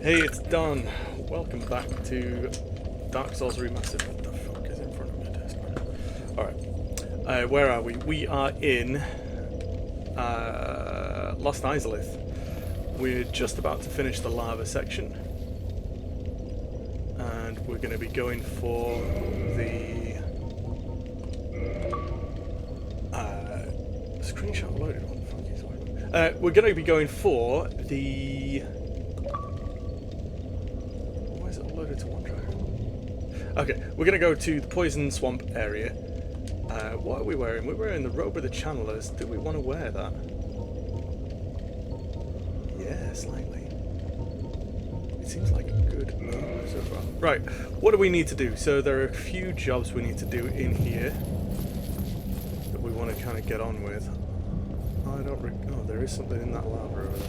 Hey, it's Don. Welcome back to Dark Souls Remastered. What the fuck is in front of my desk? Alright. Where are we? We are in Lost Izalith. We're just about to finish the lava section. And we're going to be going for the screenshot loaded. What the fuck is it? We're going to be going for the... to OneDrive. Okay, we're going to go to the Poison Swamp area. What are we wearing? We're wearing the robe of the Channelers. Do we want to wear that? Yeah, slightly. It seems like a good move so far. Right, what do we need to do? So there are a few jobs we need to do in here that we want to kind of get on with. I don't oh, there is something in that lava over there.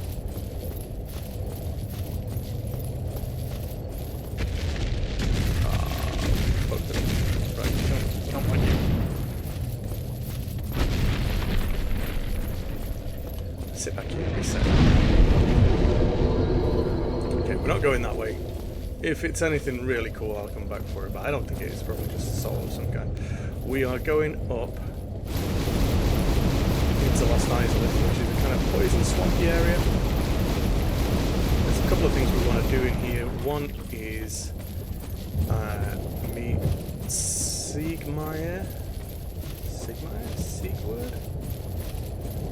Sit back here, reset. Okay, we're not going that way. If it's anything really cool, I'll come back for it, but I don't think it is. Probably just a soul of some kind. We are going up into Lost Izalith, which is a kind of poison swampy area. There's a couple of things we want to do in here. One is meet Siegmeyer? Siegward?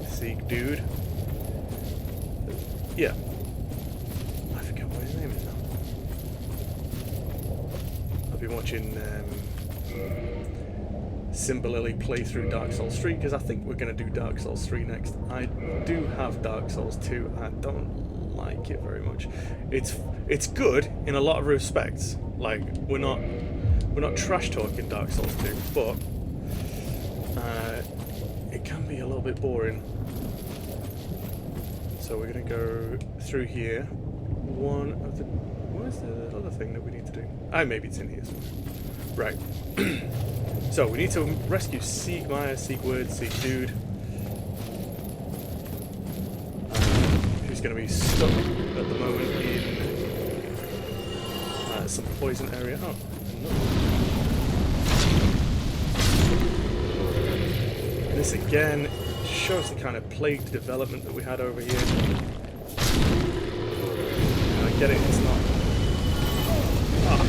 Sieg dude. Yeah. I forget what his name is now. I've been watching Simbalili play through Dark Souls 3 because I think we're going to do Dark Souls 3 next. I do have Dark Souls 2. I don't like it very much. It's good in a lot of respects. Like we're not trash talking Dark Souls 2, but it can be a little bit boring. So we're going to go through here. Where's the other thing that we need to do? Maybe it's in here somewhere. Right. So we need to rescue Siegmeyer, Siegward, Siegdude. Who's going to be stuck at the moment in some poison area. Oh, no. This again shows the kind of plagued development that we had over here. I get it, it's not... Ah.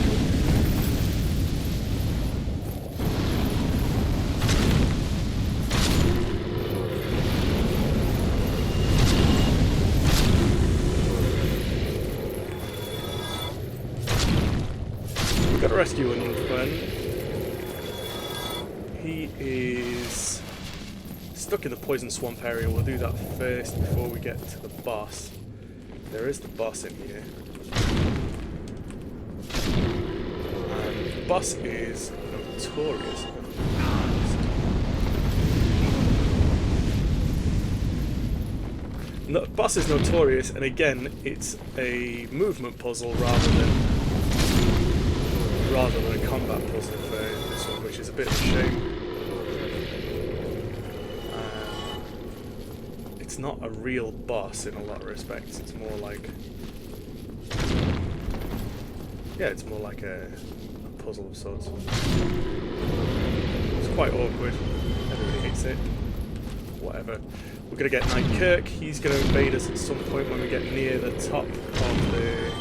We've got to rescue Onion Friend. He is stuck in the poison swamp area. We'll do that first before we get to the boss. There is the boss in here. And the boss is notorious. The boss is notorious, and again, it's a movement puzzle rather than a combat puzzle for this one, which is a bit of a shame. It's not a real boss in a lot of respects. It's more like... yeah, it's more like a puzzle of sorts. It's quite awkward. Everybody hates it. Whatever. We're going to get Knight Kirk. He's going to invade us at some point when we get near the top of the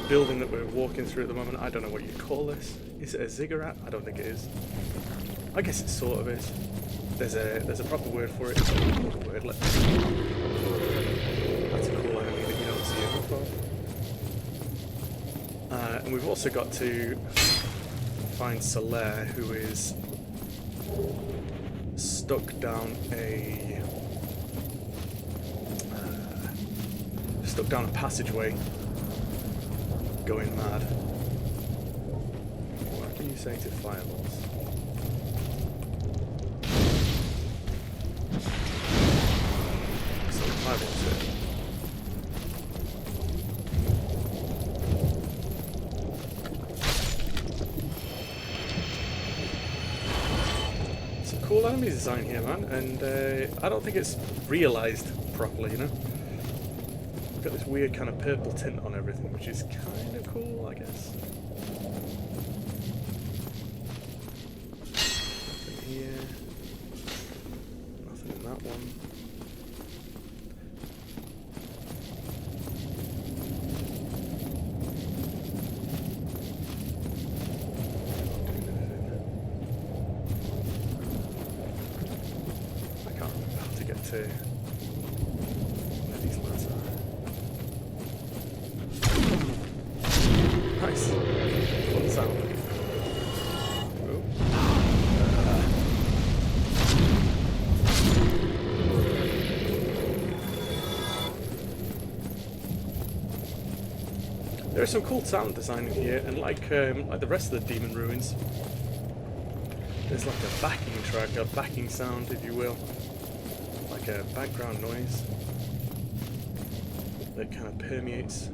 building that we're walking through at the moment. I don't know what you'd call this. Is it a ziggurat? I don't think it is. I guess it sort of is. There's a proper word for it. It's a word. That's a cool enemy that you don't see enough of. And we've also got to find Solaire, who is stuck down a passageway, going mad. What can you say to fireballs? Some cool enemy design here, man, and I don't think it's realised properly, you know? got this weird kind of purple tint on everything, which is kind of cool, I guess. Nothing here. Nothing in that one. I can't remember how to get to where these lads are. Nice. Fun sound. Oh. There's some cool sound design in here, and like the rest of the Demon Ruins, there's like a backing track, a backing sound, if you will, like a background noise that kind of permeates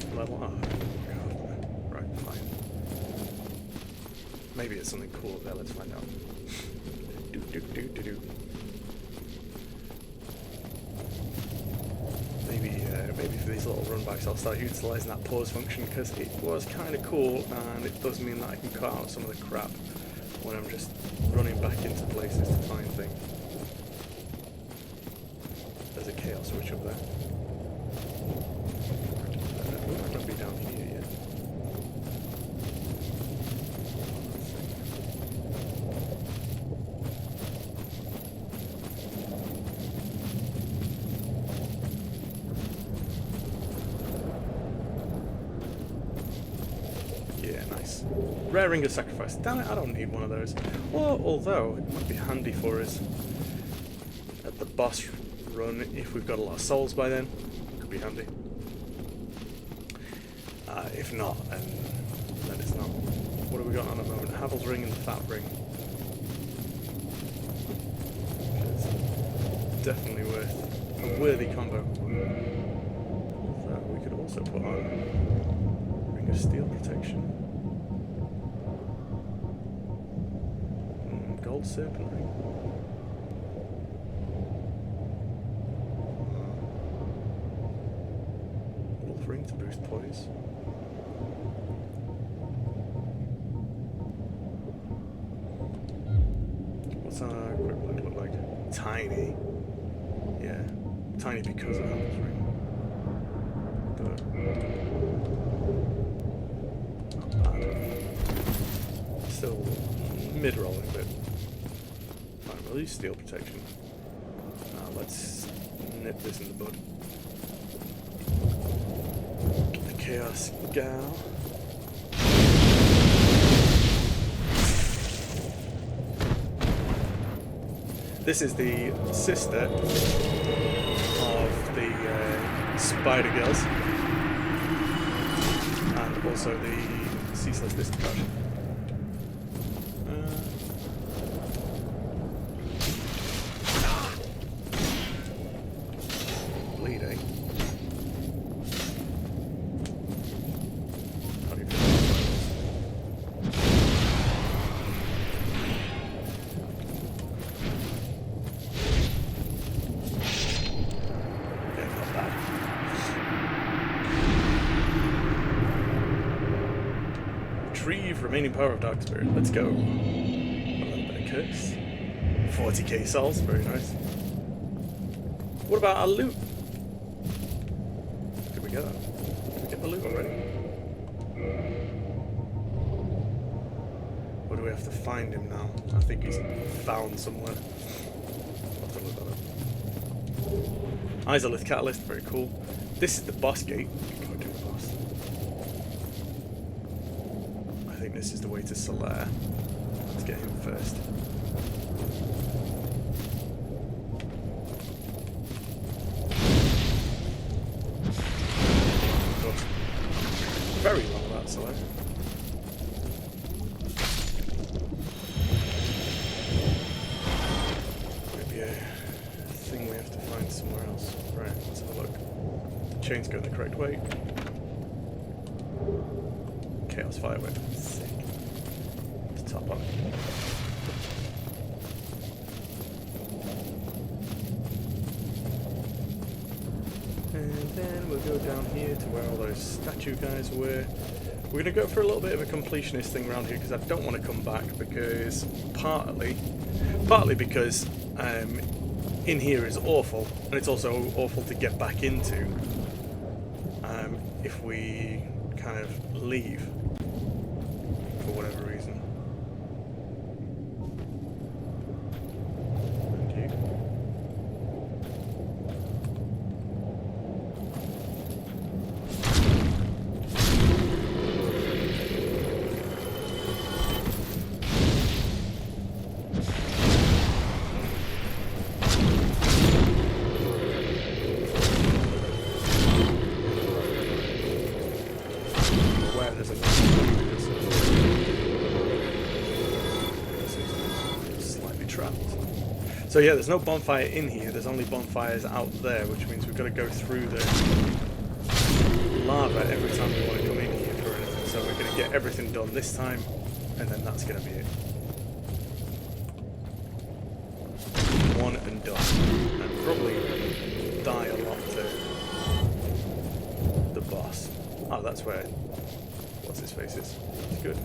the level. Oh, God. Right, fine. Maybe it's something cool there. Let's find out. Do do do do do. Maybe for these little runbacks I'll start utilising that pause function, because it was kind of cool, and it does mean that I can cut out some of the crap when I'm just running back into places to find things. There's a chaos switch up there. We might not be down here yet. Rare Ring of Sacrifice. Damn it, I don't need one of those. Well, although it might be handy for us at the boss run if we've got a lot of souls by then. Could be handy. If not, then it's not. What have we got on at the moment? Havel's Ring and the Fat Ring. Which is definitely a worthy combo. So we could also put on Ring of Steel Protection. Gold Serpent Ring. Wolf Ring to boost poise. What's our quick blood look like? Tiny. Yeah. Tiny because of Havel's Ring. But not bad. Still mid-rolling bit. We'll use Steel Protection. Let's nip this in the bud. Get the Chaos Gal. This is the sister of the Spider Girls, and also the Ceaseless Discharge. Remaining power of Dark Spirit. Let's go. A little bit of curse. 40k souls. Very nice. What about our loot? Did we get that? Did we get the loot already? Or do we have to find him now? I think he's found somewhere. I'll have to look that up. Izalith Catalyst. Very cool. This is the boss gate. Go do the boss. I think this is the way to Solaire. Let's get him first. Very long that Solaire. Maybe a thing we have to find somewhere else. Right, let's have a look. The chain's going the correct way. Chaos Fire Whip. Sick. To top up. And then we'll go down here to where all those statue guys were. We're going to go for a little bit of a completionist thing around here because I don't want to come back because partly because in here is awful, and it's also awful to get back into if we kind of leave for whatever reason. So yeah, there's no bonfire in here, there's only bonfires out there, which means we've got to go through the lava every time we want to come in here for anything. So we're going to get everything done this time, and then that's going to be it. One and done. And probably die a lot to the boss. Oh, that's where what's his face is. It's good.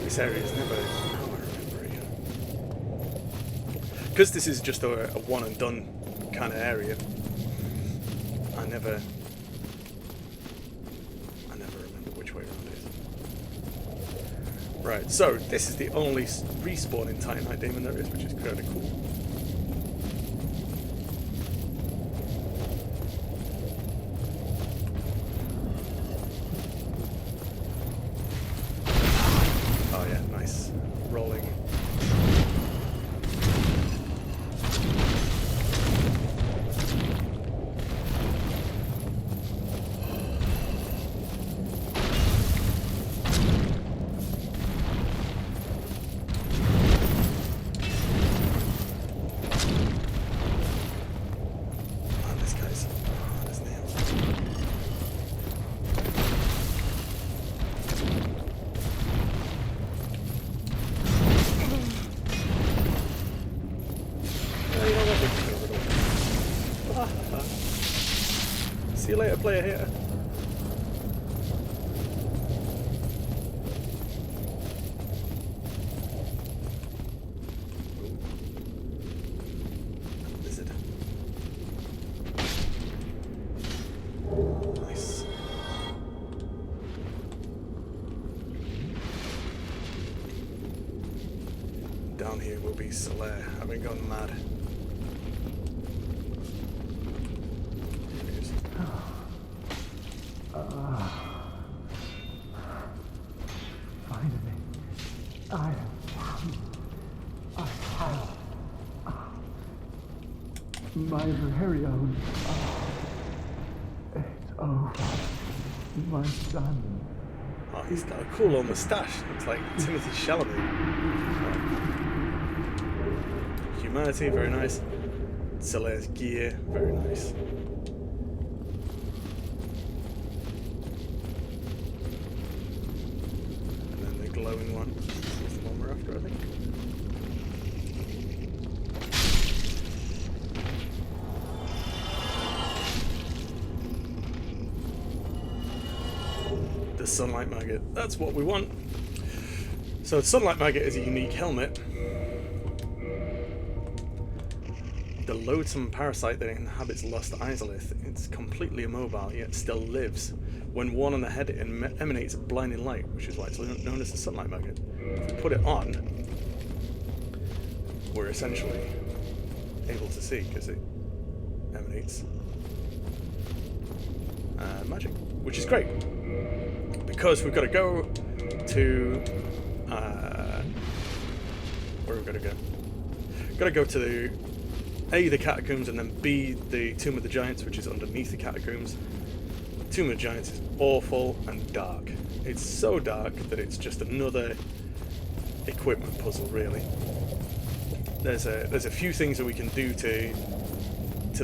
This area is never how I remember it. Because this is just a one and done kind of area, I never remember which way around it is. Right, so this is the only respawning Titanite demon there is, which is kind of cool. See you later, player here. Lizard. Nice. Down here will be Solaire, having gone mad. My very own. It's over. My son. Oh, he's got a cool old moustache. Looks like Timothy Chalamet. Humanity, very nice. Solaire's gear, very nice. And then the glowing one. That's the one we're after, I think. The Sunlight Maggot. That's what we want. So the Sunlight Maggot is a unique helmet. The loathsome parasite that inhabits lost Izalith. It's completely immobile, yet still lives. When worn on the head, it emanates a blinding light, which is why it's known as the Sunlight Maggot. If we put it on, we're essentially able to see, because it emanates magic, which is great. Because we've got to go to where we've got to go. Got to go to the A, the catacombs, and then B, the Tomb of the Giants, which is underneath the catacombs. Tomb of the Giants is awful and dark. It's so dark that it's just another equipment puzzle, really. There's a few things that we can do to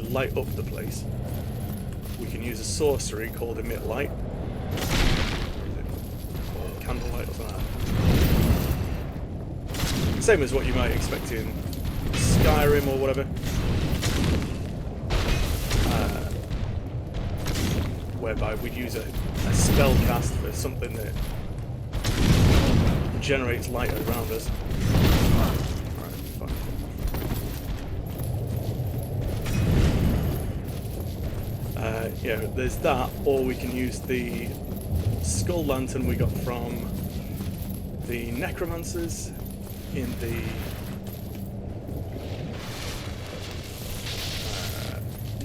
light up the place. We can use a sorcery called Emit Light. Candlelight or something like that. Same as what you might expect in Skyrim or whatever. Whereby we'd use a spell cast for something that generates light around us. Alright, fine. Yeah, there's that, or we can use the skull lantern we got from the necromancers in the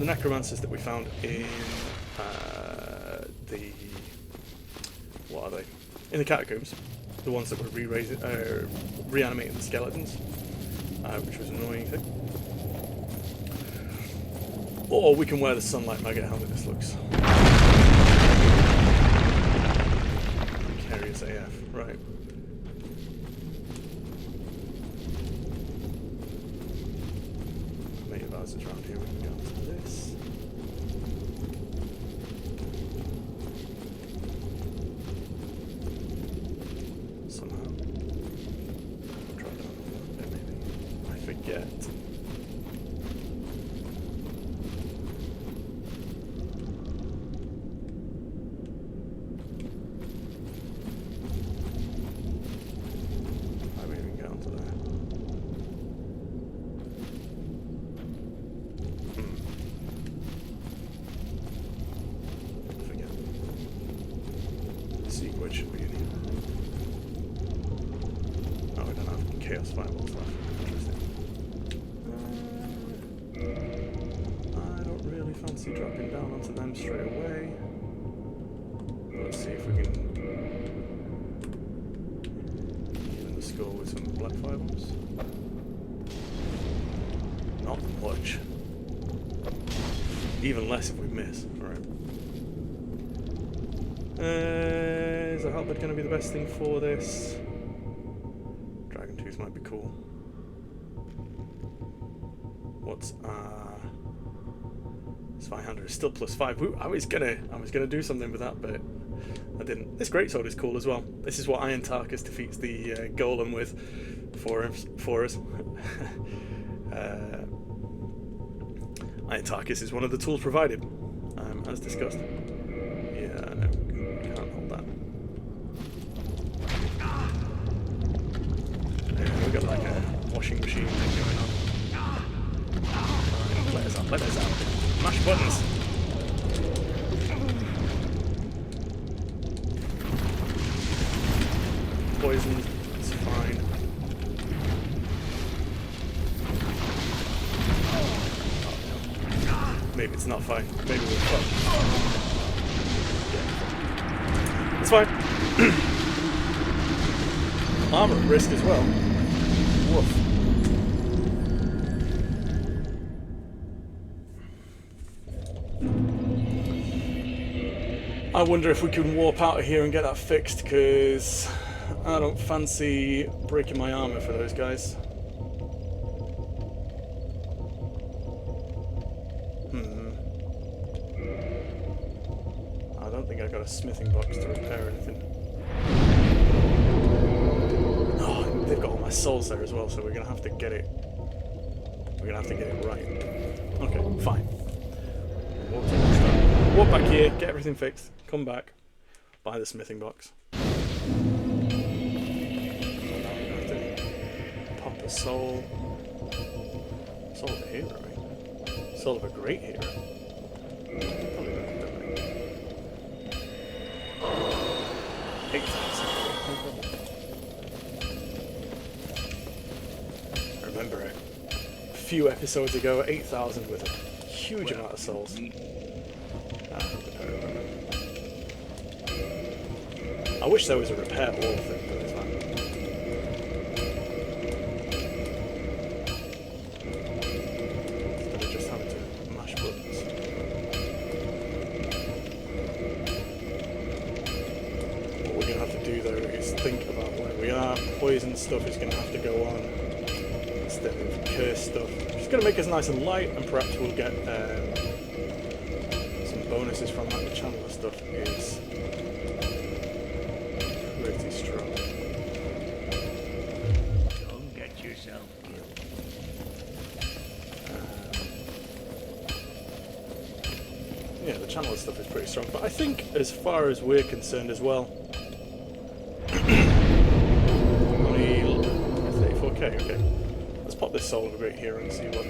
necromancers that we found in what are they? In the catacombs, the ones that were reanimating the skeletons, which was an annoying thing. Or we can wear the sunlight maggot helmet. This looks precarious AF, right? Mate of ours is around here. We can go to this. Forget. I won't even get onto there. Forget. The secret should be in here. Oh, we don't have chaos fireballs left. Fancy dropping down onto them straight away. Let's see if we can even the score with some black fireballs. Not much. Even less if we miss. Alright. Is a halberd going to be the best thing for this? Dragon Tooth might be cool. What's Zweihander is still +5. I was gonna do something with that, but I didn't. This greatsword is cool as well. This is what Iron Tarkus defeats the golem with for us. Iron Tarkus is one of the tools provided, as discussed. Yeah, no, can't hold that. Yeah, we've got like a washing machine thing going on. Let us out, let us out. Mash buttons. Poison, it's fine. Oh, no. Maybe it's not fine. Maybe we're fucked. Yeah. It's fine. Armor at risk as well. Woof. I wonder if we can warp out of here and get that fixed, because I don't fancy breaking my armor for those guys. I don't think I got a smithing box to repair anything. Oh, they've got all my souls there as well, so we're gonna have to get it. We're gonna have to get it right. Okay, fine. Walk back here, get everything fixed, come back, buy the smithing box. Now we're gonna have to pop a soul. Soul of a hero, right? Soul of a great hero. Probably don't have that right. 8,000. I remember a few episodes ago, 8,000 with a huge amount of souls. I wish there was a repair all thing, but it's not. Instead of just having to mash buttons. What we're going to have to do though is think about where we are. Poison stuff is going to have to go on instead of curse stuff. It's going to make us nice and light, and perhaps we'll get some bonuses from that. The channeler stuff is pretty strong. Don't get Yeah, the channel stuff is pretty strong, but I think as far as we're concerned as well, only 34k. Okay, let's pop this solar grate here and see what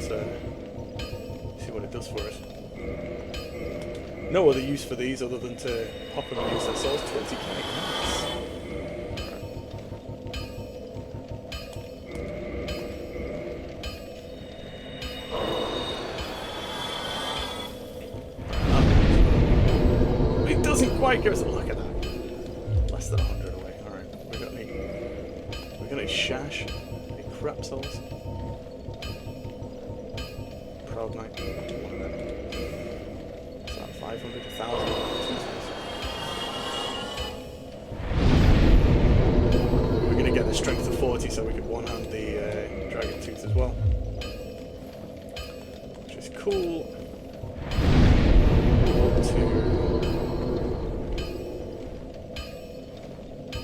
it does for us. No other use for these other than to pop them and use their souls. 20k. Nice. Quite give us a look at that. Less than 100 away. Alright, we got any shash? Any crap souls? Proud Knight. One of them. Is that 500? 1,000? We're gonna get the strength to 40 so we could one-hand the Dragon Tooth as well. Which is cool.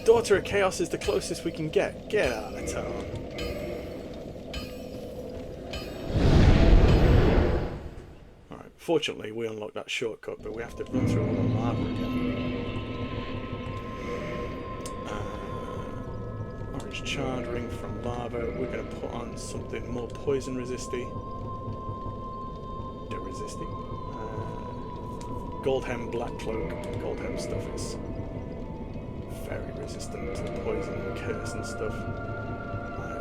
Daughter of Chaos is the closest we can get. Get out of town. Alright, fortunately we unlocked that shortcut, but we have to run through all the lava again. Orange charred ring from lava. We're going to put on something more poison resisty. Gold hem, black cloak. Gold hem stuff is very resistant to poison and curse and stuff.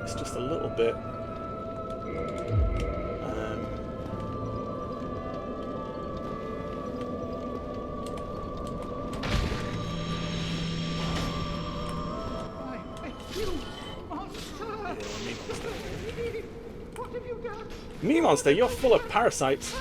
It's just a little bit What have you done? Me monster, you're full of parasites.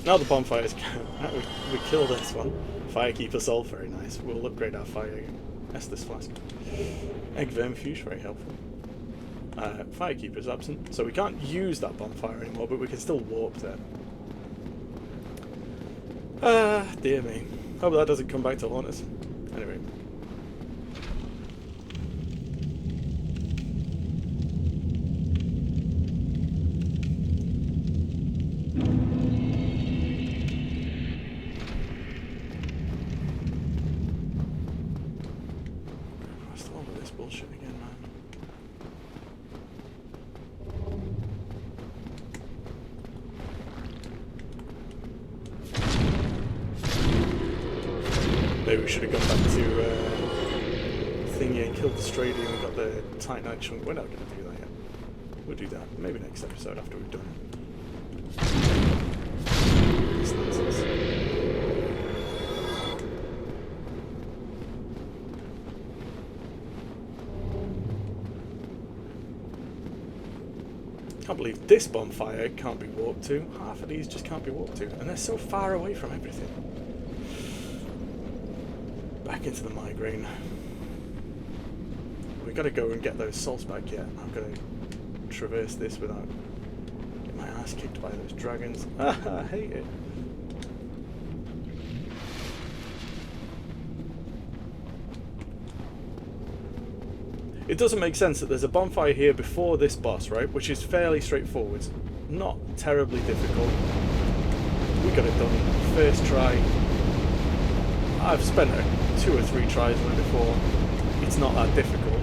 Now the bonfires count. We kill this one. Firekeeper soul, very nice. We'll upgrade our fire Estus flask. Egg vermifuge, very helpful. Firekeeper's absent, so we can't use that bonfire anymore, but we can still warp there. Dear me. Hope that doesn't come back to haunt us. Anyway. Maybe we should have gone back to thingy and killed the Strady and we got the Titanite chunk. We're not going to do that yet. We'll do that maybe next episode after we've done this nonsense. Can't believe this bonfire can't be warped to. Half of these just can't be warped to, and they're so far away from everything. Back into the migraine. We've got to go and get those salts back yet. I'm going to traverse this without getting my ass kicked by those dragons. I hate it. It doesn't make sense that there's a bonfire here before this boss, right? Which is fairly straightforward. Not terribly difficult. We got it done first try. I've spent 2 or 3 tries on it before. It's not that difficult.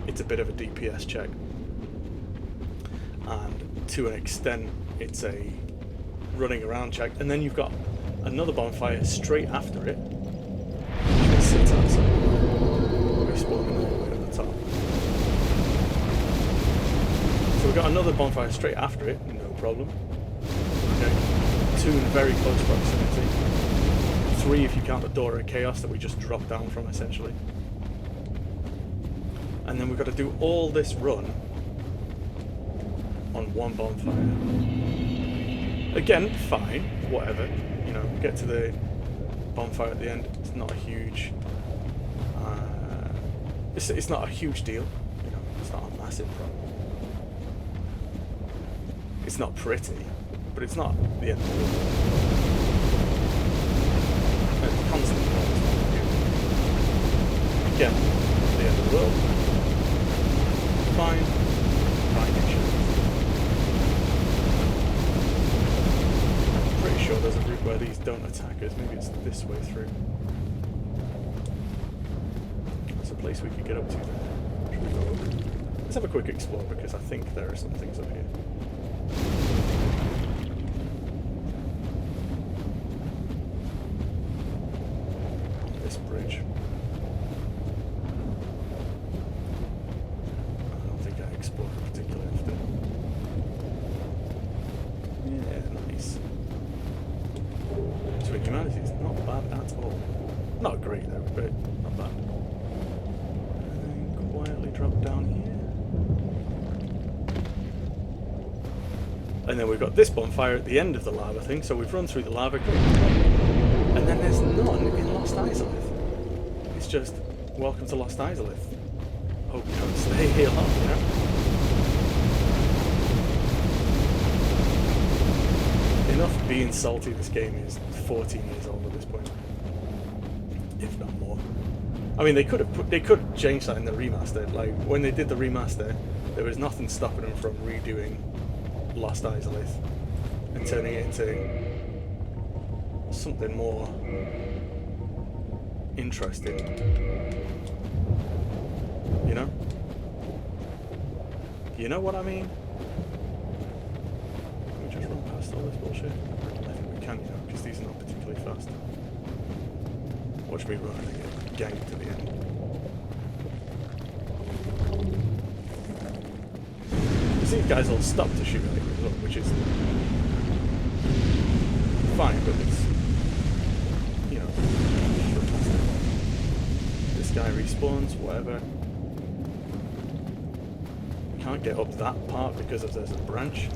It's a bit of a DPS check. And to an extent, it's a running around check. And then you've got another bonfire straight after it. Which sits outside. Respawning all the way at the top. So we've got another bonfire straight after it, no problem. Okay. 2 in very close proximity. 3 if you count the Door of Chaos that we just dropped down from, essentially. And then we've got to do all this run on one bonfire. Again, fine, whatever. You know, get to the bonfire at the end. It's not a huge... it's not a huge deal. You know, it's not a massive problem. It's not pretty, but it's not the end of the world. Again, not the end of the world. Fine. I'm pretty sure there's a route where these don't attack us. Maybe it's this way through. There's a place we could get up to there. Should we go over? Let's have a quick explore because I think there are some things up here. This bridge. I don't think I explored it particularly often. Yeah, nice. Twin Humanity is not bad at all. Not great though, but not bad. And then quietly drop down here. And then we've got this bonfire at the end of the lava thing, so we've run through the lava quick. And then there's none in Lost Izalith. It's just, welcome to Lost Izalith. Hope you don't stay here long, you know? Enough being salty, this game is 14 years old at this point. If not more. I mean, they could change that in the remaster. Like, when they did the remaster, there was nothing stopping them from redoing Lost Izalith and turning it into something more interesting, you know what I mean? Can we just run past all this bullshit? I think we can, because these are not particularly fast. Watch me run and get ganked to the end. These guys all stop to shoot at you as well, which is fine, but it's, this guy respawns, whatever. We can't get up that part because there's a branch.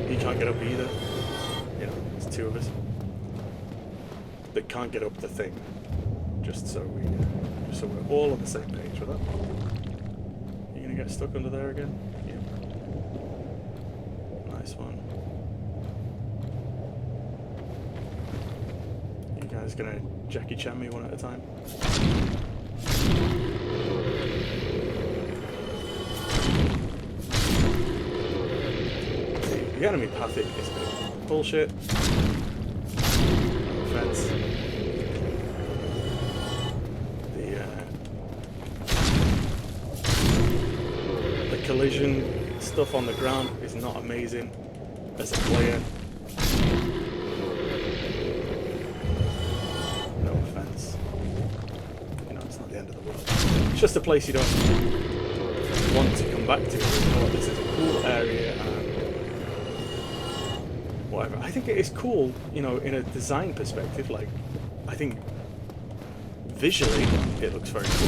He can't get up either. Two of us that can't get up the thing, just so we're all on the same page with that. You gonna get stuck under there again? Yeah. Nice one. You guys gonna Jackie Chan me one at a time? See, the enemy path is bullshit. No offense. The collision stuff on the ground is not amazing as a player. No offense. It's not the end of the world. It's just a place you don't want to come back to. This is a cool area and whatever. I think it is cool, in a design perspective. Like, I think visually it looks very cool.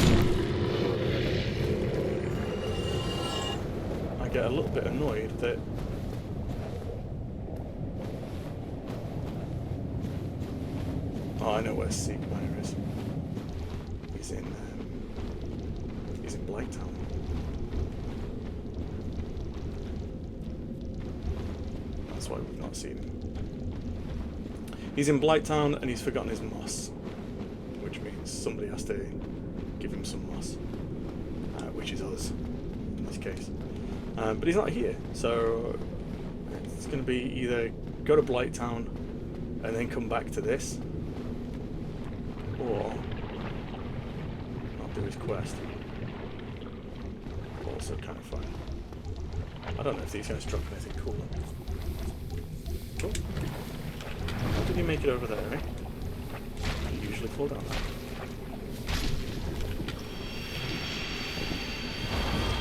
I get a little bit annoyed that I know where Siegmeyer is. He's in Blighttown. That's why we've not seen him. He's in Blighttown and he's forgotten his moss, which means somebody has to give him some moss, which is us in this case. But he's not here, so it's going to be either go to Blighttown and then come back to this, or not do his quest. Also kind of fun. I don't know if these guys drop anything cool. Oh. How did he make it over there, eh? You usually fall down there.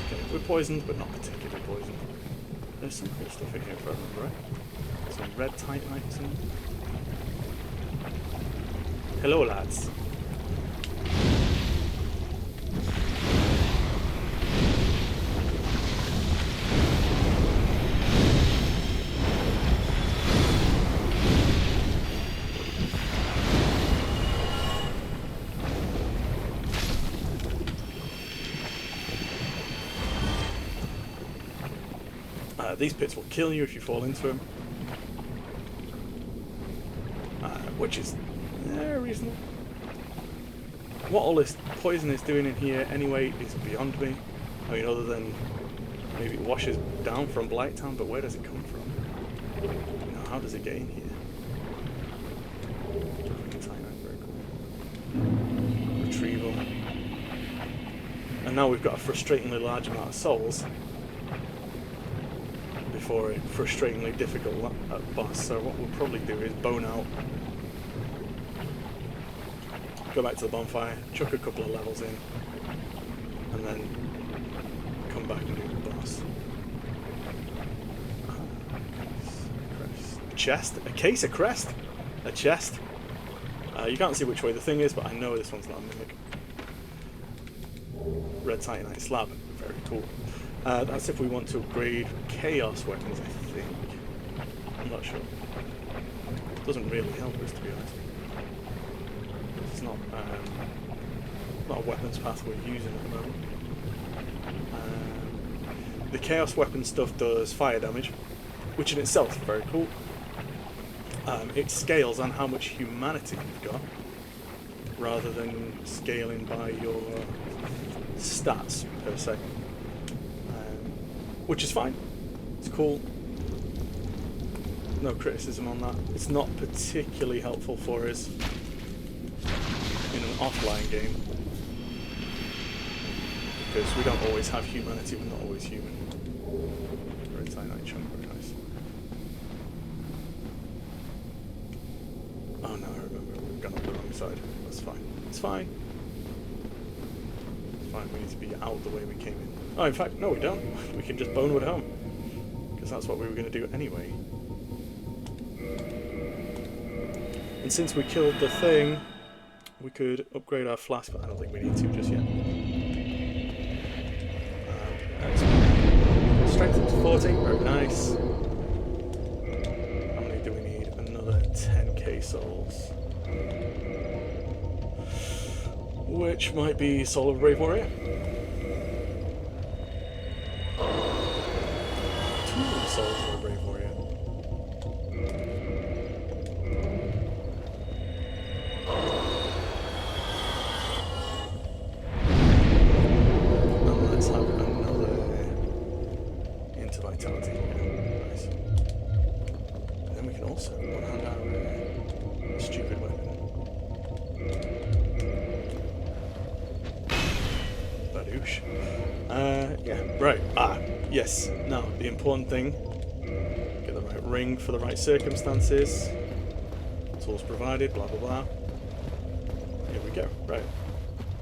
Okay, we're poisoned, but not particularly poisoned. There's some cool stuff in here if I remember right. Some red titanite or something. Hello, lads. These pits will kill you if you fall into them, which is reasonable. What all this poison is doing in here anyway is beyond me. I mean, other than maybe it washes down from Blighttown, but where does it come from? You know, how does it get in here? Very cool. Retrieval. And now we've got a frustratingly large amount of souls before a frustratingly difficult boss. So what we'll probably do is bone out, go back to the bonfire, chuck a couple of levels in, and then come back and do the boss. A chest? A case? A crest? A chest? You can't see which way the thing is, but I know this one's not a mimic. Red Titanite slab. Very cool. That's if we want to upgrade chaos weapons, I think. I'm not sure. Doesn't really help us, to be honest. It's not a weapons path we're using at the moment. The chaos weapon stuff does fire damage, which in itself is very cool. It scales on how much humanity you've got, rather than scaling by your stats per se, which is fine. It's cool. No criticism on that. It's not particularly helpful for us in an offline game because we don't always have humanity. We're not always human. Red Titanite chunk, very nice. Oh no, I remember we've gone up the wrong side. That's fine. It's fine. Fine, we need to be out the way we came in. Oh, in fact, no we don't. We can just bonewood home. Because that's what we were going to do anyway. And since we killed the thing, we could upgrade our flask, but I don't think we need to just yet. Strength up to 40, very nice. How many do we need? Another 10k souls. Which might be Soul of a Brave Warrior. 2 Souls of a Brave Warrior. And let's have another into Vitality. Nice. And then we can also one-hand our stupid weapon. Yeah, right. Yes. Now, the important thing, get the right ring for the right circumstances. Tools provided, blah, blah, blah. Here we go. Right.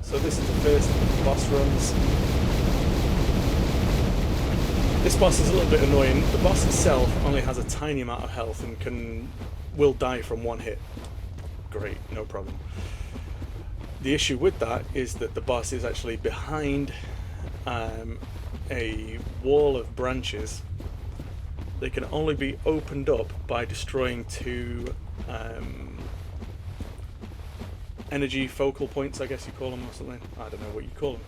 So this is the first boss runs. This boss is a little bit annoying. The boss itself only has a tiny amount of health and will die from one hit. Great, no problem. The issue with that is that the boss is actually behind a wall of branches. They can only be opened up by destroying 2 energy focal points, I guess you call them, or something. I don't know what you call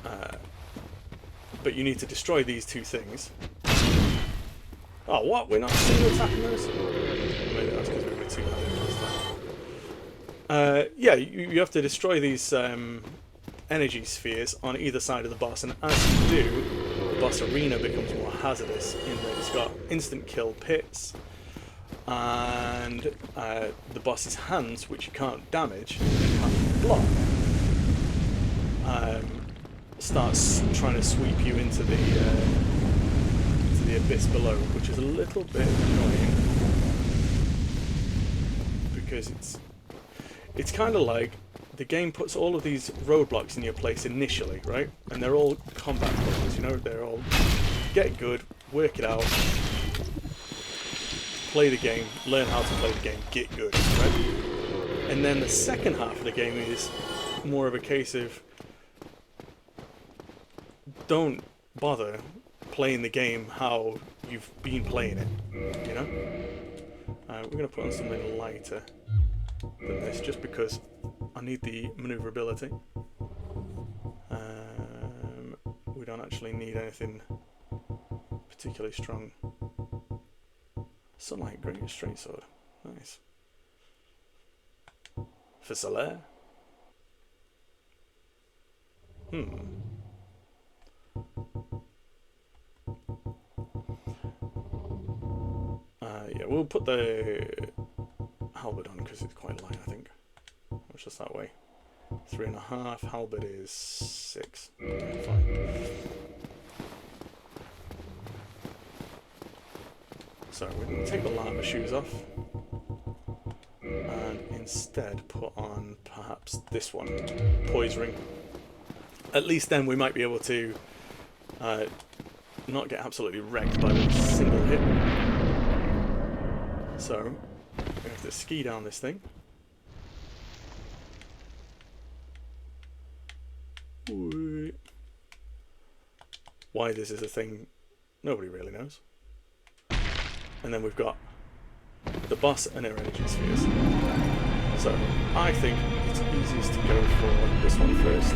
them. But you need to destroy these 2 things. Oh, what? We're not single attacking those? Maybe that's because we were 2-handed last time. Yeah, you have to destroy these energy spheres on either side of the boss, and as you do, the boss arena becomes more hazardous in that it's got instant kill pits, and the boss's hands, which you can't damage, you can't block, starts trying to sweep you into the abyss below, which is a little bit annoying because it's kind of like the game puts all of these roadblocks in your place initially, right? And they're all combat buttons, you know? They're all get good, work it out, play the game, learn how to play the game, get good, right? And then the second half of the game is more of a case of don't bother playing the game how you've been playing it, you know? We're going to put on something lighter than this just because I need the maneuverability. We don't actually need anything particularly strong. Sunlight, great straight sword. Nice. For Solaire. Yeah, we'll put the halberd on because it's quite light, I think. It's just that way. 3.5. Halberd is 6. Okay, fine. So we're going to take the llama shoes off and instead put on perhaps this one, Poise Ring. At least then we might be able to not get absolutely wrecked by one single hit. So we have to ski down this thing. Why this is a thing, nobody really knows. And then we've got the boss and her energy spheres. So I think it's easiest to go for this one first,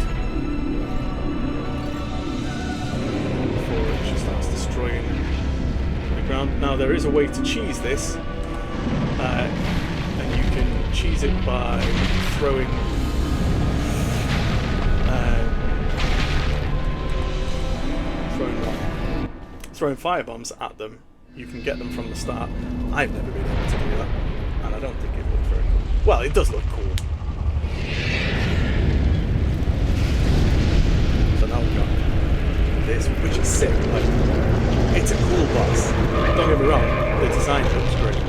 before it just starts destroying the ground. Now there is a way to cheese this, and you can cheese it by throwing throwing firebombs at them. You can get them from the start. I've never been able to do that, and I don't think it looks very cool. Well, it does look cool. So now we've got this, which is sick. Like, it's a cool boss. Don't get me wrong, the design looks great.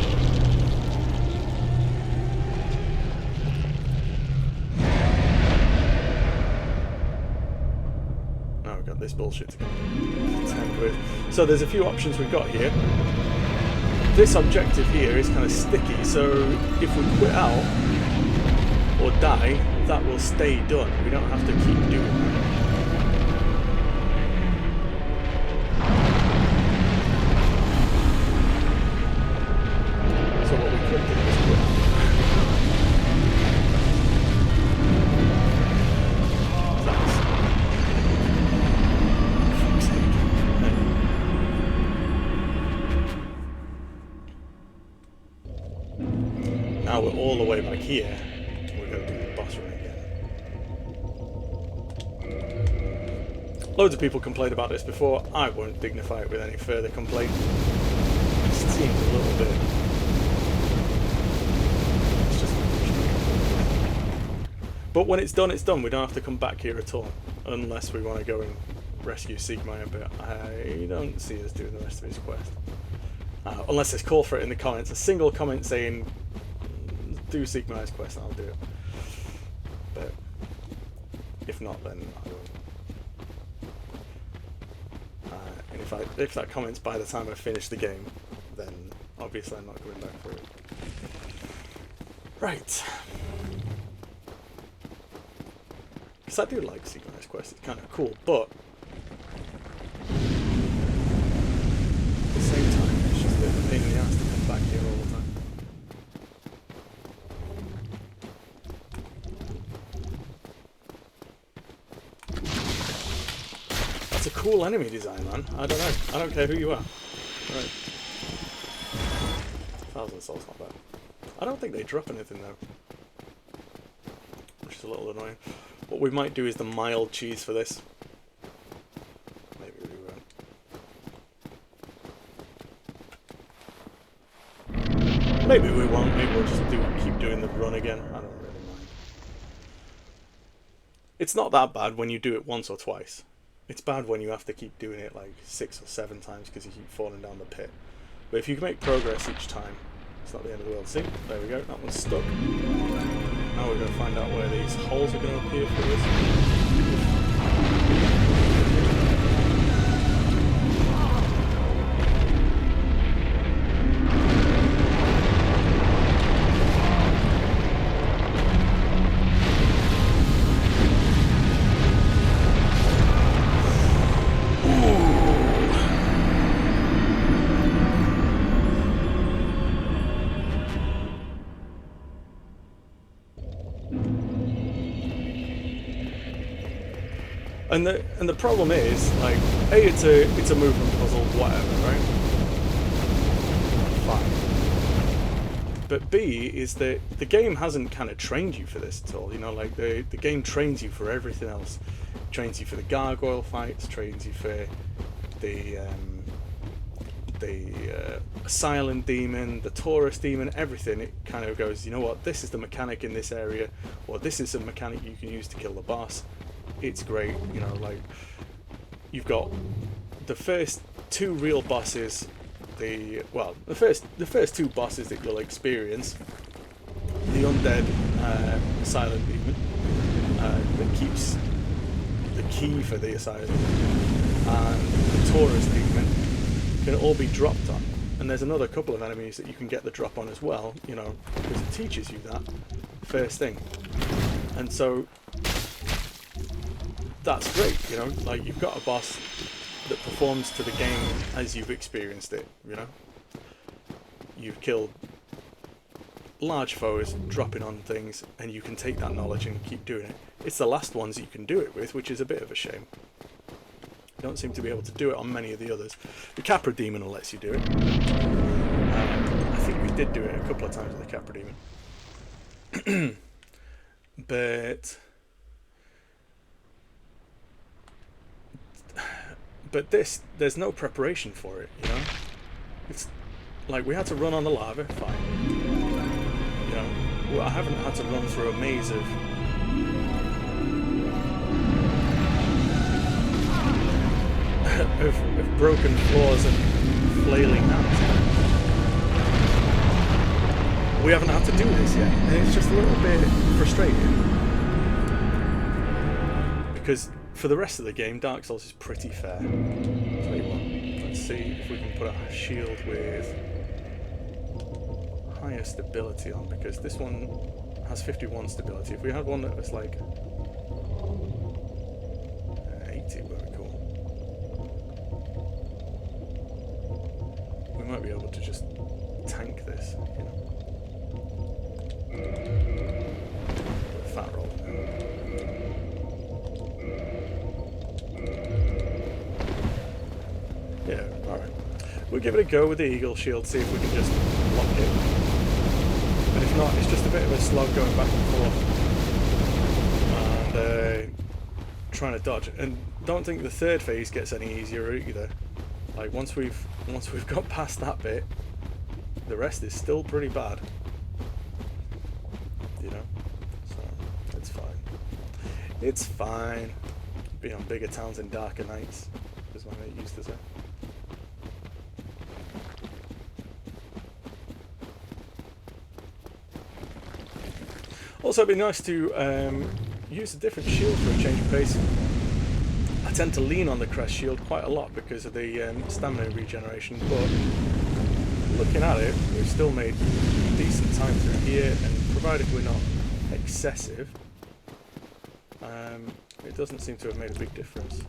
Now we've got this bullshit to contend with. So there's a few options we've got here. This objective here is kind of sticky, so if we quit out or die, that will stay done. We don't have to keep doing that. So what we could do is quit. Now we're all the way back here. We're going to do the boss run again. Loads of people complained about this before. I won't dignify it with any further complaint. It just seems a little bit... It's just... But when it's done, it's done. We don't have to come back here at all. Unless we want to go and rescue Siegmeyer, but I don't see us doing the rest of his quest. Unless there's call for it in the comments. A single comment saying... do Siegmeyer's quest and I'll do it. But if not, then I won't. And if that comment's by the time I finish the game, then obviously I'm not coming back for it. Right. Because I do like Siegmeyer's quest, it's kind of cool, but at the same time it's just a bit of a pain in the ass to come back here all the time. It's a cool enemy design, man. I don't know. I don't care who you are. Right. 1,000 souls, not bad. I don't think they drop anything though, which is a little annoying. What we might do is the mild cheese for this. Maybe we won't. Maybe we won't. Maybe we'll just keep doing the run again. I don't really mind. It's not that bad when you do it once or twice. It's bad when you have to keep doing it like 6 or 7 times because you keep falling down the pit. But if you can make progress each time, it's not the end of the world. See? There we go. That one's stuck. Now we're going to find out where these holes are going to appear for us. And the problem is, like, A, it's a movement puzzle, whatever, right? Fine. But B is that the game hasn't kind of trained you for this at all. You know, like the game trains you for everything else. It trains you for the gargoyle fights, trains you for the silent demon, the Taurus demon, everything. It kind of goes, you know what, this is the mechanic in this area, or this is a mechanic you can use to kill the boss. It's great, you know, like, you've got the first two real bosses, the first two bosses that you'll experience, the undead silent demon that keeps the key for the asylum, and the Taurus demon can all be dropped on. And there's another couple of enemies that you can get the drop on as well, you know, because it teaches you that first thing. And so that's great, you know, like, you've got a boss that performs to the game as you've experienced it, you know. You've killed large foes, dropping on things, and you can take that knowledge and keep doing it. It's the last ones you can do it with, which is a bit of a shame. You don't seem to be able to do it on many of the others. The Capra Demon lets you do it. I think we did do it a couple of times with the Capra Demon. But this, there's no preparation for it, you know? It's like, we had to run on the lava, fine. You know, well, I haven't had to run through a maze of broken floors and flailing hands. We haven't had to do this yet, and it's just a little bit frustrating. Because for the rest of the game, Dark Souls is pretty fair. Tell you what, let's see if we can put a shield with higher stability on, because this one has 51 stability. If we had one that was like 80, would be cool. We might be able to just tank this, you know. Fat roll. Yeah, alright. We'll give it a go with the Eagle Shield, see if we can just block it. And if not, it's just a bit of a slog going back and forth. And trying to dodge. And don't think the third phase gets any easier either. Like, once we've got past that bit, the rest is still pretty bad. You know? So, it's fine. It's fine. Be on bigger towns and darker nights, is what I used to say. Also, it'd be nice to use a different shield for a change of pace. I tend to lean on the crest shield quite a lot because of the stamina regeneration, but looking at it, we've still made decent time through here, and provided we're not excessive, it doesn't seem to have made a big difference.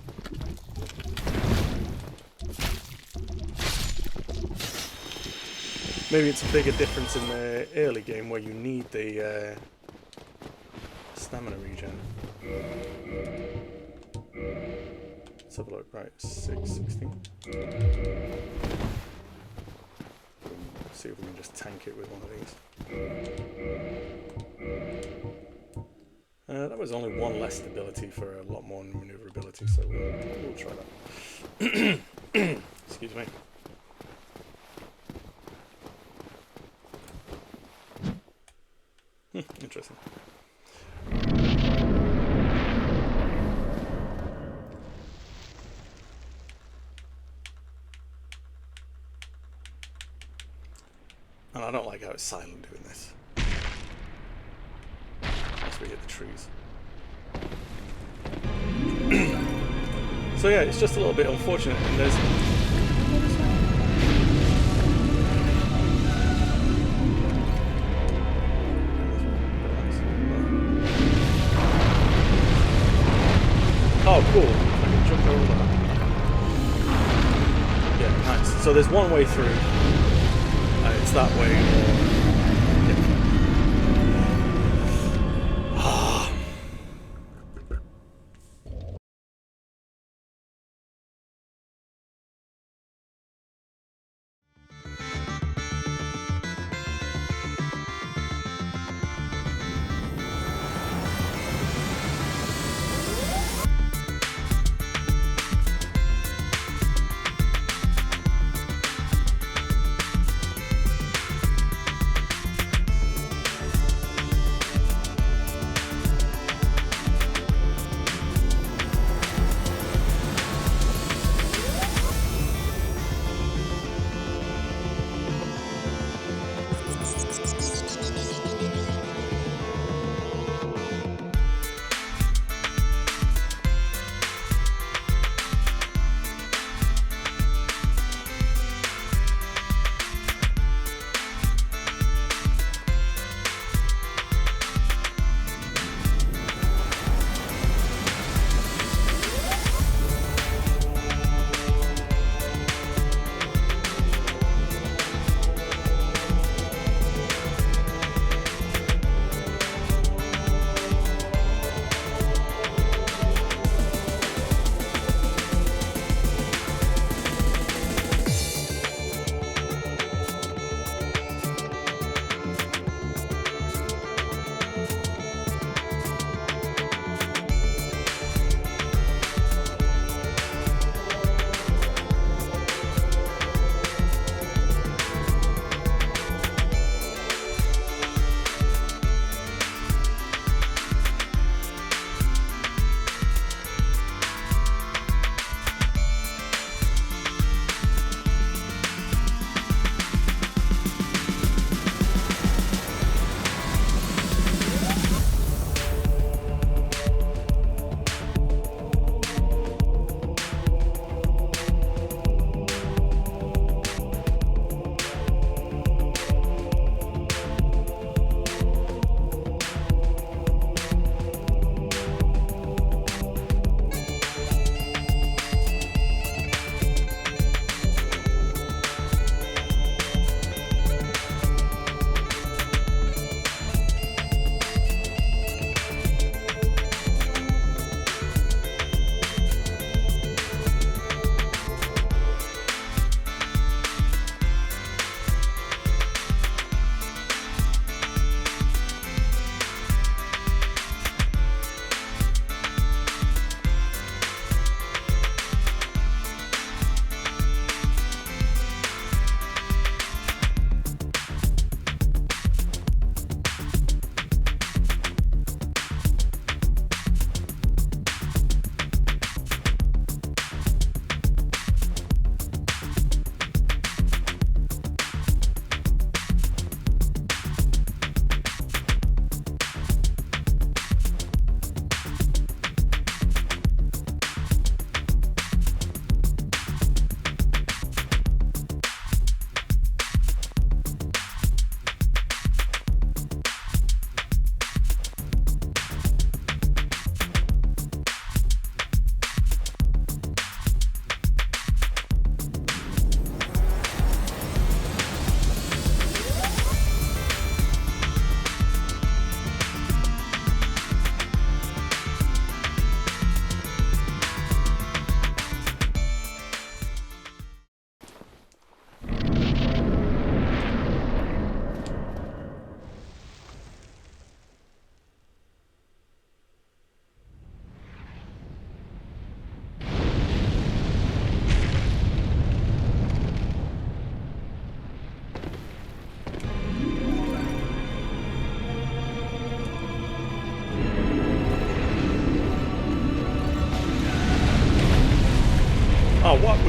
Maybe it's a bigger difference in the early game where you need the stamina regen. Let's have a look. Right, 616. See if we can just tank it with one of these. That was only one less stability for a lot more maneuverability, so we'll try that. Excuse me. Interesting. And I don't like how it's silent doing this. Unless we hit the trees. So yeah, it's just a little bit unfortunate, and there's... Oh, cool. I can jump over that. Yeah, nice. So there's one way through. It's that way, or...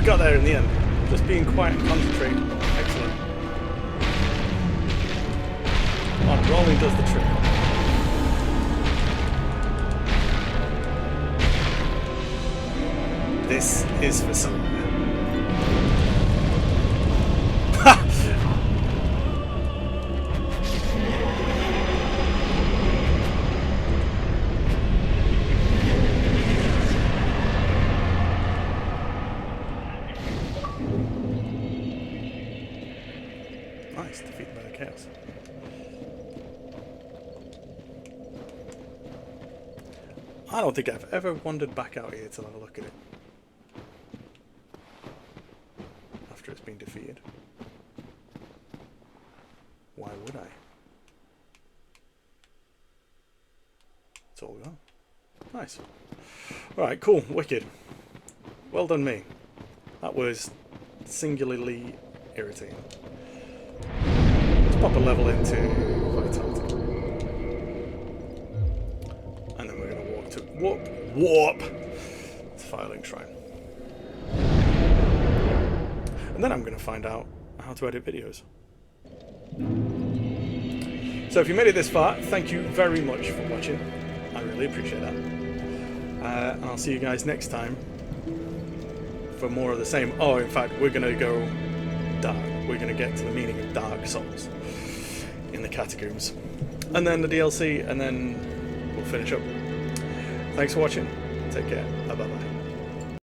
got there in the end. Just being quiet and concentrating. Excellent. Oh, rolling does the trick. This is for some. Nice, defeated by the chaos. I don't think I've ever wandered back out here to have a look at it. After it's been defeated. Why would I? It's all gone. Nice. Alright, cool, wicked. Well done me. That was singularly irritating. Let's pop a level into Vitality. And then we're going to walk to... Warp! To Filing Shrine. And then I'm going to find out how to edit videos. So if you made it this far, thank you very much for watching. I really appreciate that. And I'll see you guys next time for more of the same. Oh, in fact, we're going to go dark. We're going to get to the meaning of Dark Souls in the Catacombs. And then the DLC, and then we'll finish up. Thanks for watching. Take care. Bye-bye.